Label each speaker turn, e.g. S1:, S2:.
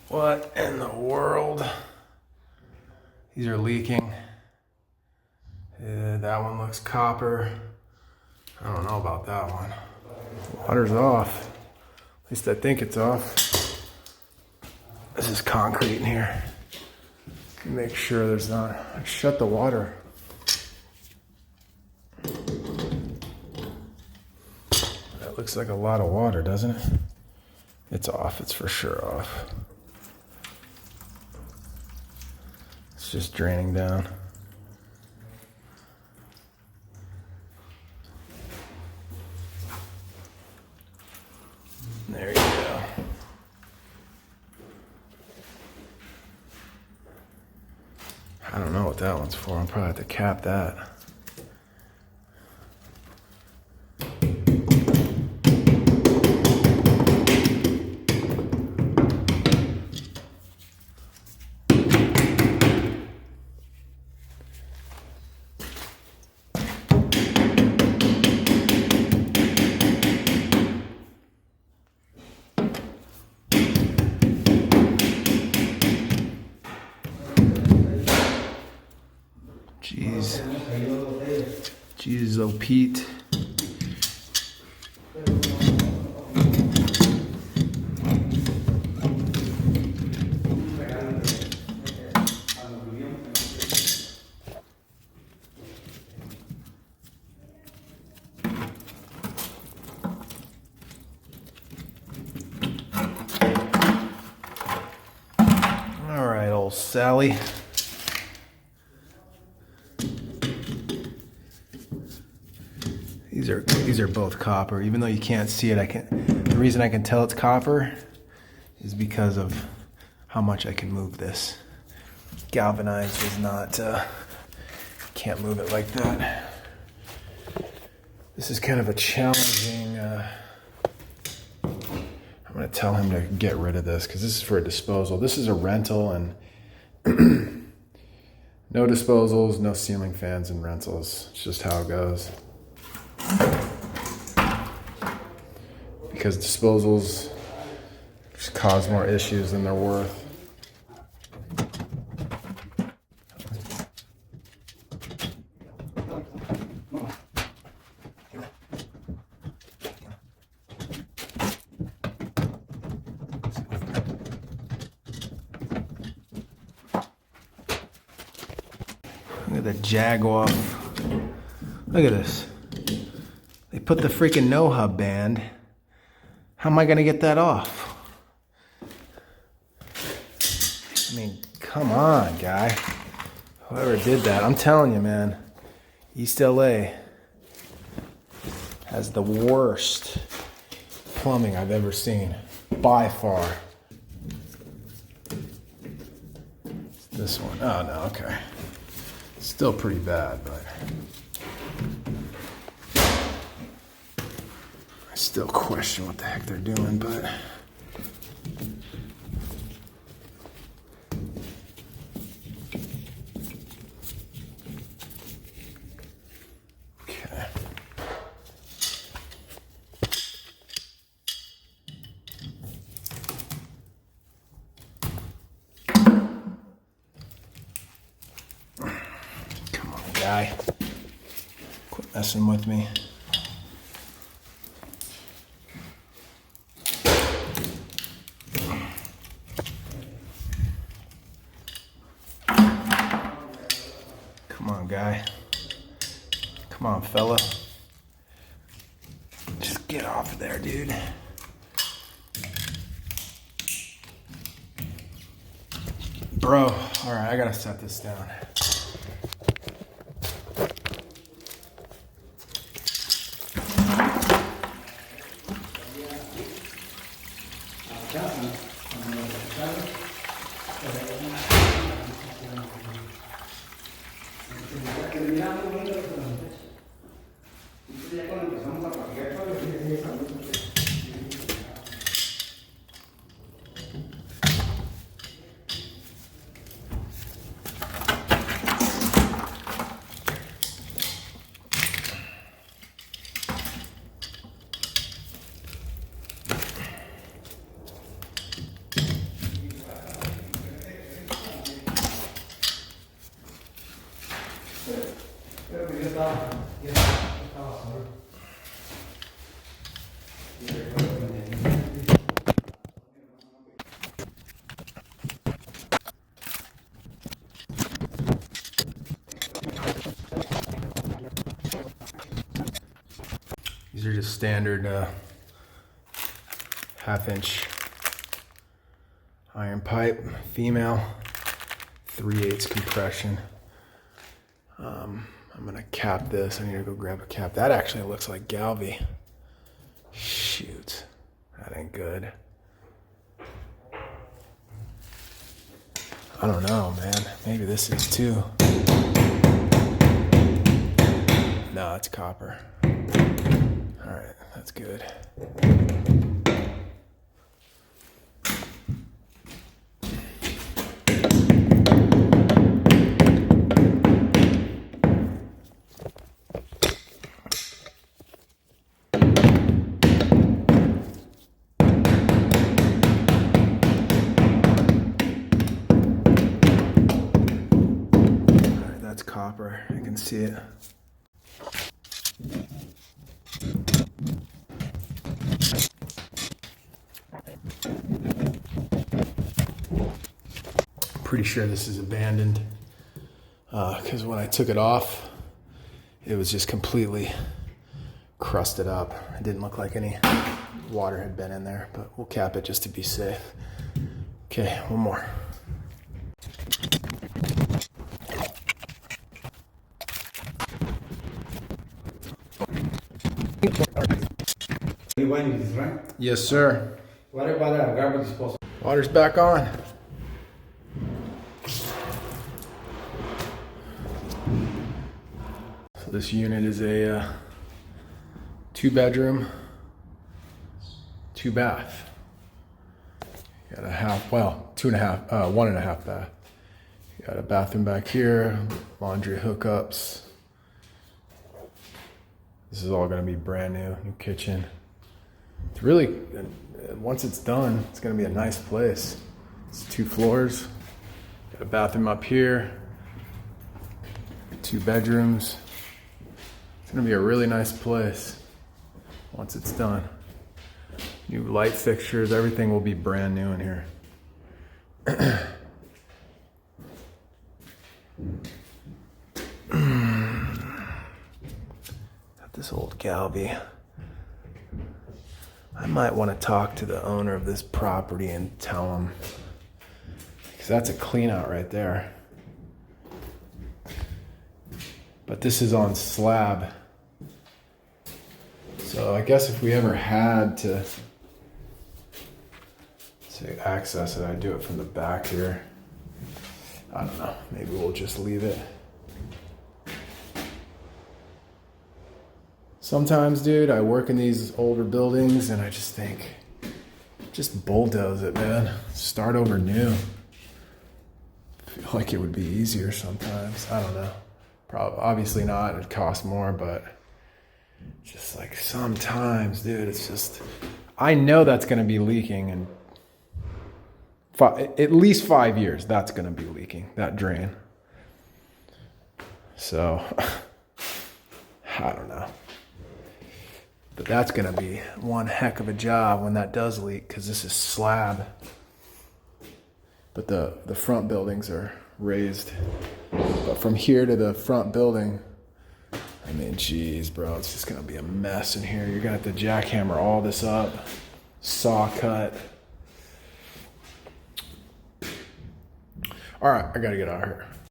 S1: What in the world? These are leaking. That one looks copper. I don't know about that one. Water's off. At least I think it's off. This is concrete in here. Make sure there's not. Shut the water. That looks like a lot of water, doesn't it? It's off. It's for sure off. It's just draining down. There you go. I don't know what that one's for. I'll probably have to cap that. Jeez, oh Pete. All right, old Sally. These are both copper. Even though you can't see it, the reason I can tell it's copper is because of how much I can move this. Galvanized is not, can't move it like that. This is kind of a challenging, I'm gonna tell him to get rid of this because this is for a disposal. This is a rental and no disposals, no ceiling fans in rentals. It's just how it goes. Because disposals just cause more issues than they're worth. Look at the Jaguar. Look at this. They put the freaking no-hub band. How am I gonna get that off? I mean, come on, guy. Whoever did that, I'm telling you, man. East LA has the worst plumbing I've ever seen, by far. This one, oh no, okay. Still pretty bad, but I still question what the heck they're doing, but okay. Come on, guy. Quit messing with me. Come on, guy. Come on, fella. Just get off of there, dude. Bro, all right, I gotta set this down. These are just standard 1/2-inch iron pipe, female, 3/8 compression. I'm gonna cap this. I need to go grab a cap. That actually looks like Galvy. Shoot, that ain't good. I don't know, man. Maybe this is too. No, it's copper. All right, that's good. That's copper, I can see it. Pretty sure this is abandoned because when I took it off, it was just completely crusted up. It didn't look like any water had been in there, but we'll cap it just to be safe. Okay, one more.
S2: You went this, right?
S1: Yes, sir.
S2: What about that garbage disposal?
S1: Water's back on. So this unit is a 2-bedroom, 2-bath. Got a half, well, 2.5, 1.5 bath. Got a bathroom back here, laundry hookups. This is all gonna be brand new, new kitchen. It's really, once it's done, it's gonna be a nice place. It's 2 floors, got a bathroom up here, 2 bedrooms. It's gonna be a really nice place once it's done. New light fixtures, everything will be brand new in here. Got this old Galvy. I might want to talk to the owner of this property and tell him, because that's a clean out right there. But this is on slab. So I guess if we ever had to say access it, I'd do it from the back here. I don't know, maybe we'll just leave it. Sometimes, dude, I work in these older buildings and I just think, just bulldoze it, man. Start over new. I feel like it would be easier sometimes. I don't know. Probably, obviously not. It'd cost more, but just like sometimes, dude, it's just, I know that's going to be leaking in at least 5 years. That's going to be leaking, that drain. So, I don't know. But that's going to be one heck of a job when that does leak, because this is slab. But the front buildings are raised. But from here to the front building, I mean, geez, bro, it's just going to be a mess in here. You're going to have to jackhammer all this up, saw cut. All right, I got to get out of here.